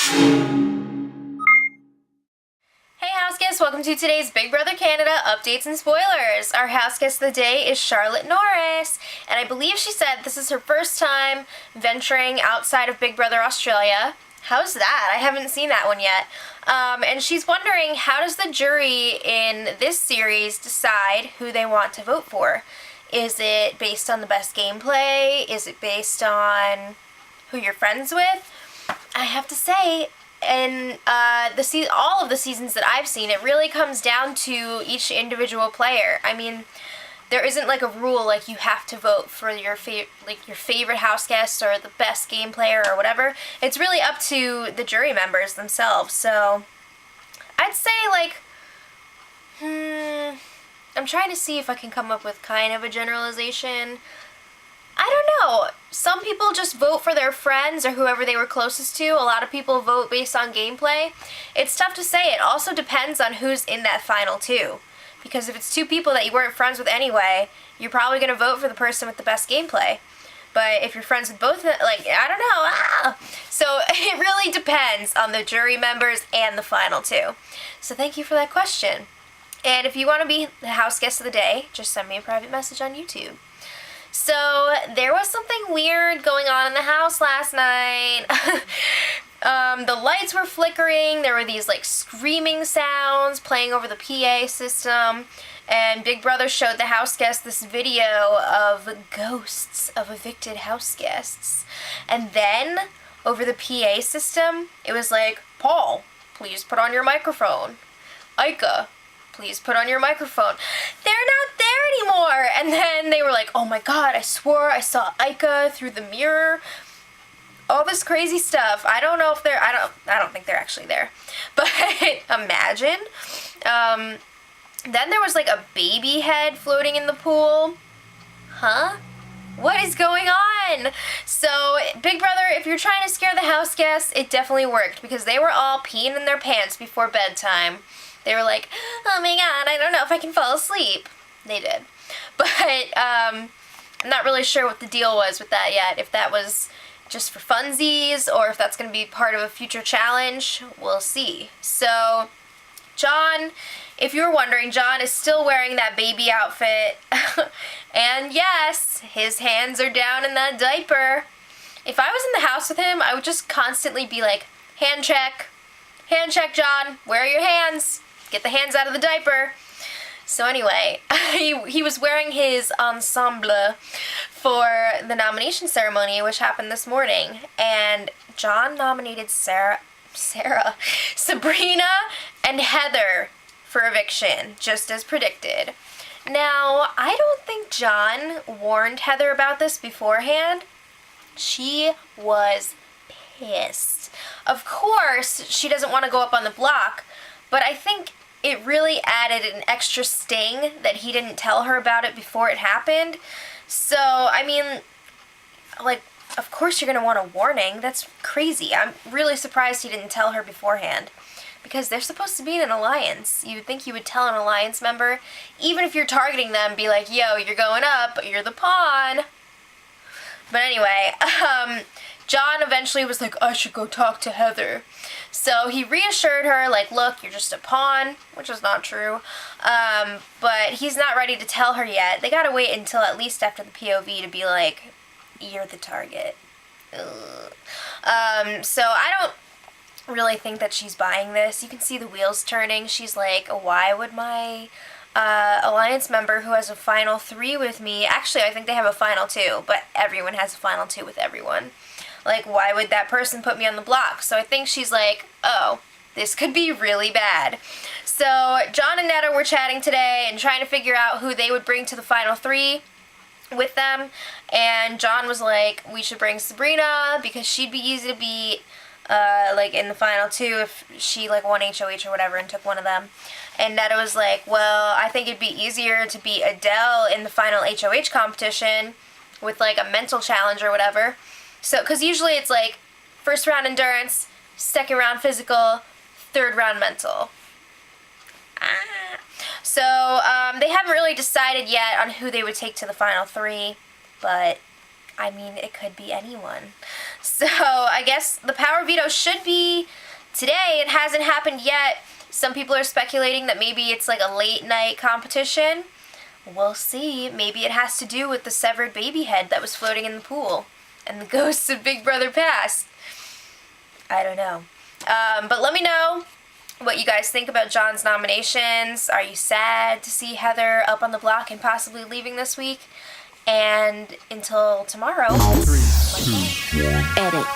Hey house guests, welcome to today's Big Brother Canada updates and spoilers. Our house guest of the day is Charlotte Norris, and I believe she said this is her first time venturing outside of Big Brother Australia. How's that? I haven't seen that one yet. And she's wondering, how does the jury in this series decide who they want to vote for? Is it based on the best gameplay? Is it based on who you're friends with? I have to say, in all of the seasons that I've seen, it really comes down to each individual player. I mean, there isn't like a rule like you have to vote for your favorite house guest or the best game player or whatever. It's really up to the jury members themselves. So I'd say I'm trying to see if I can come up with kind of a generalization. I don't know. Some people just vote for their friends or whoever they were closest to. A lot of people vote based on gameplay. It's tough to say. It also depends on who's in that final two. Because if it's two people that you weren't friends with anyway, you're probably going to vote for the person with the best gameplay. But if you're friends with both, I don't know. So it really depends on the jury members and the final two. So thank you for that question. And if you want to be the house guest of the day, just send me a private message on YouTube. So there was something weird going on in the house last night. The lights were flickering, there were these screaming sounds playing over the PA system, and Big Brother showed the house guests this video of ghosts of evicted house guests. And then, over the PA system, it was like, Paul, please put on your microphone. Ika, please put on your microphone. They're not there anymore! And then they were like, oh my god, I swore I saw Ika through the mirror. All this crazy stuff. I don't know if they're, I don't think they're actually there. But imagine. Then there was a baby head floating in the pool. Huh? What is going on? So, Big Brother, if you're trying to scare the house guests, it definitely worked because they were all peeing in their pants before bedtime. They were like, oh my god, I don't know if I can fall asleep. They did. But, I'm not really sure what the deal was with that yet. If that was just for funsies, or if that's going to be part of a future challenge, we'll see. So, John, if you were wondering, John is still wearing that baby outfit. And yes, his hands are down in that diaper. If I was in the house with him, I would just constantly be like, hand check, John, where are your hands? Get the hands out of the diaper. So anyway, he was wearing his ensemble for the nomination ceremony, which happened this morning, and John nominated Sabrina and Heather for eviction, just as predicted. Now, I don't think John warned Heather about this beforehand. She was pissed. Of course, she doesn't want to go up on the block, but I think it really added an extra sting that he didn't tell her about it before it happened. So, I mean, of course you're going to want a warning. That's crazy. I'm really surprised he didn't tell her beforehand. Because they're supposed to be in an alliance. You would think you would tell an alliance member, even if you're targeting them, be like, yo, you're going up, but you're the pawn. But anyway, John eventually was like, I should go talk to Heather. So he reassured her, look, you're just a pawn, which is not true. But he's not ready to tell her yet. They gotta wait until at least after the POV to be like, you're the target. Ugh. So I don't really think that she's buying this. You can see the wheels turning. She's like, why would my alliance member who has a final 3 with me, actually I think they have a final 2, but everyone has a final 2 with everyone. Why would that person put me on the block? So I think she's like, oh, this could be really bad. So John and Netta were chatting today and trying to figure out who they would bring to the final 3 with them. And John was like, we should bring Sabrina because she'd be easy to beat, in the final 2 if she, won HOH or whatever and took one of them. And Netta was like, well, I think it'd be easier to beat Adele in the final HOH competition with, a mental challenge or whatever. So, because usually it's first round endurance, second round physical, third round mental. So, they haven't really decided yet on who they would take to the final 3, but I mean, it could be anyone. So I guess the power veto should be today. It hasn't happened yet. Some people are speculating that maybe it's like a late night competition. We'll see. Maybe it has to do with the severed baby head that was floating in the pool and the ghosts of Big Brother Past. I don't know. But let me know what you guys think about John's nominations. Are you sad to see Heather up on the block and possibly leaving this week? And until tomorrow. 3, 2, 1. Edit.